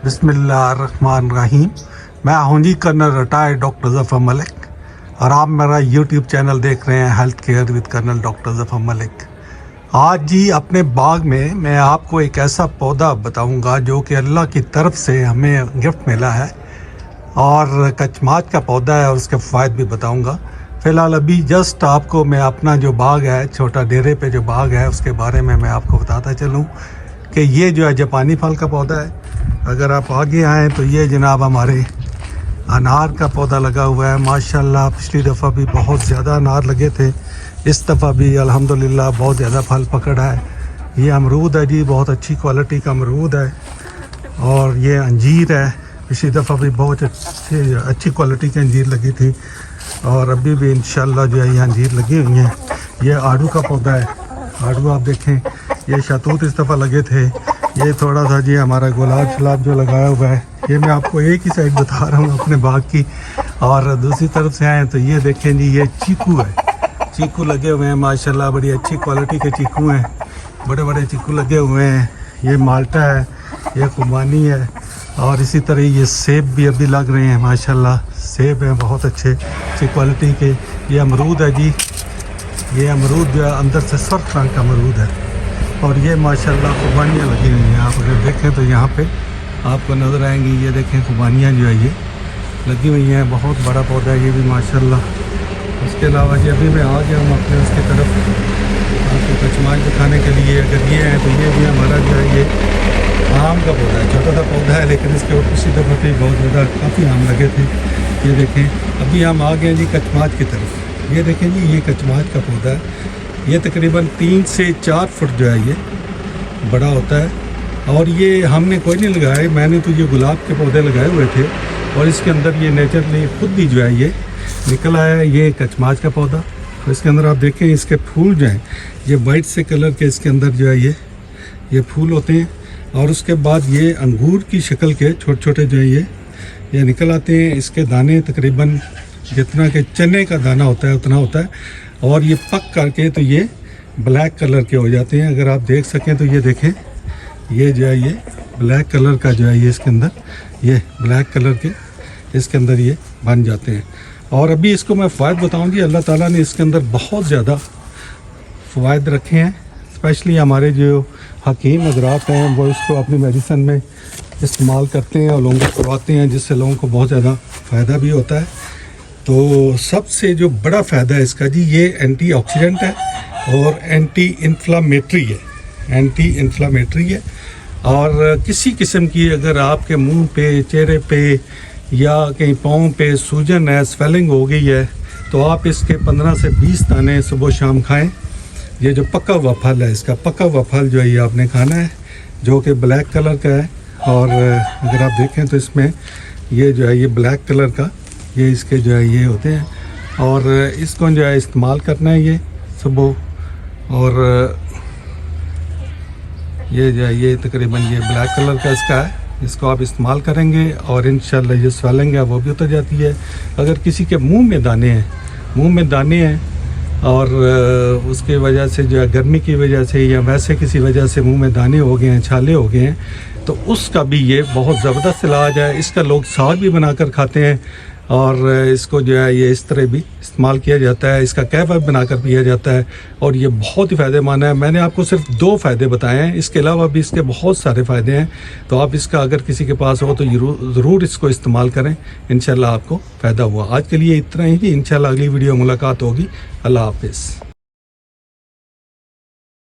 बिस्मिल्लाहिर्रहमानिर्रहीम। मैं हूं जी colonel retired doctor Zafar Malik और आप मेरा यूट्यूब चैनल देख रहे हैं health care with colonel doctor Zafar Malik. आज जी अपने बाग में मैं आपको एक ऐसा पौधा बताऊंगा जो कि अल्लाह की तरफ से हमें गिफ्ट मिला है और कचमाच का पौधा है और उसके फ़ायदे भी बताऊंगा। फ़िलहाल अभी जस्ट आपको मैं अपना जो बाग है, छोटा डेरे पे जो बाग है, उसके बारे में मैं आपको बताता चलूँ कि ये जो है जापानी फल का पौधा है। अगर आप आगे आएँ तो ये जनाब हमारे अनार का पौधा लगा हुआ है। माशाल्लाह पिछली दफ़ा भी बहुत ज़्यादा अनार लगे थे, इस दफ़ा भी अल्हम्दुलिल्लाह बहुत ज़्यादा फल पकड़ा है। ये अमरूद है जी, बहुत अच्छी क्वालिटी का अमरूद है। और ये अंजीर है, पिछली दफ़ा भी बहुत अच्छी क्वालिटी की अंजीर लगी थी और अभी भी इंशाल्लाह जो है ये अंजीर लगी हुई हैं। ये आड़ू का पौधा है, आड़ू आप देखें, ये शतूत इस दफ़ा लगे थे। ये थोड़ा सा जी हमारा गुलाब शलाब जो लगाया हुआ है, ये मैं आपको एक ही साइड बता रहा हूँ अपने बाग की। और दूसरी तरफ से आए तो ये देखें जी, ये चीकू है, चीकू लगे हुए हैं माशाल्लाह, बड़ी अच्छी क्वालिटी के चीकू हैं, बड़े बड़े चीकू लगे हुए हैं। ये माल्टा है, ये खुबानी है और इसी तरह ये सेब भी अभी लग रहे हैं माशाल्लाह, सेब हैं बहुत अच्छे क्वालिटी के। ये अमरूद है जी, ये अमरूद जो है अंदर से सुर्ख रंग का अमरूद है और ये माशाल्लाह खुबानियाँ लगी हुई हैं। आप अगर देखें तो यहाँ पे आपको नज़र आएंगी, ये देखें खुबानियाँ जो है ये लगी हुई हैं। बहुत बड़ा पौधा है ये भी माशाल्लाह। उसके अलावा जी अभी मैं आ गया हूँ अपने उसकी तरफ आपको कचमाच दिखाने के लिए। अगर ये है तो ये भी हमारा जो है ये आम का पौधा है, छोटा सा पौधा है लेकिन इसके ऊपर पिछली दफ़ा पे बहुत ज़्यादा काफ़ी आम लगे थे। ये देखें अभी हम आ गए जी कचमाच की तरफ। ये देखें जी, ये कचमाच का पौधा है, ये तकरीबन 3 से 4 फुट जो है ये बड़ा होता है। और ये हमने कोई नहीं लगाया, मैंने तो ये गुलाब के पौधे लगाए हुए थे और इसके अंदर ये नेचुरली खुद ही जो है ये निकल आया है, ये कचमाच का पौधा। तो इसके अंदर आप देखें इसके फूल जो हैं ये वाइट से कलर के इसके अंदर जो है ये फूल होते हैं और उसके बाद ये अंगूर की शक्ल के छोटे छोटे जो है ये निकल आते हैं। इसके दाने तकरीबन जितना कि चने का दाना होता है उतना होता है और ये पक करके तो ये ब्लैक कलर के हो जाते हैं। अगर आप देख सकें तो ये देखें, ये जो है ये ब्लैक कलर का जो है ये इसके अंदर ये ब्लैक कलर के इसके अंदर ये बन जाते हैं। और अभी इसको मैं फ़ायदे बताऊंगी, अल्लाह ताला ने इसके अंदर बहुत ज़्यादा फ़ायदे रखे हैं। स्पेशली हमारे जो हकीम हज़रात हैं वो इसको अपनी मेडिसिन में इस्तेमाल करते हैं और लोगों को करवाते हैं, जिससे लोगों को बहुत ज़्यादा फ़ायदा भी होता है। तो सबसे जो बड़ा फ़ायदा है इसका जी, ये एंटीऑक्सीडेंट है और एंटी इन्फ्लामेटरी है। और किसी किस्म की अगर आपके मुंह पे, चेहरे पे या कहीं पाँव पे सूजन है, स्वेलिंग हो गई है, तो आप इसके 15 से 20 दाने सुबह शाम खाएं। ये जो पका हुआ फल है, इसका पका हुआ फल जो है ये आपने खाना है, जो कि ब्लैक कलर का है। और अगर आप देखें तो इसमें ये जो है ये ब्लैक कलर का ये इसके जो है ये होते हैं और इसको जो है इस्तेमाल करना है ये सुबह। और ये जो है ये तकरीबन ये ब्लैक कलर का इसका है, इसको आप इस्तेमाल करेंगे और इंशाल्लाह ये स्वेलिंग है वो भी उतर जाती है। अगर किसी के मुंह में दाने हैं और उसके वजह से जो है गर्मी की वजह से या वैसे किसी वजह से मुंह में दाने हो गए हैं, छाले हो गए हैं, तो उसका भी ये बहुत ज़बरदस्त इलाज है। इसका लोग साग भी बनाकर खाते हैं और इसको जो है ये इस तरह भी इस्तेमाल किया जाता है, इसका कहवा बनाकर पिया जाता है और ये बहुत ही फ़ायदेमंद है। मैंने आपको सिर्फ 2 फ़ायदे बताए हैं, इसके अलावा भी इसके बहुत सारे फ़ायदे हैं। तो आप इसका अगर किसी के पास हो तो ज़रूर इसको इस्तेमाल करें, इंशाल्लाह आपको फ़ायदा हुआ। आज के लिए इतना ही, इंशाल्लाह अगली वीडियो मुलाकात होगी। अल्लाह हाफ़िज़।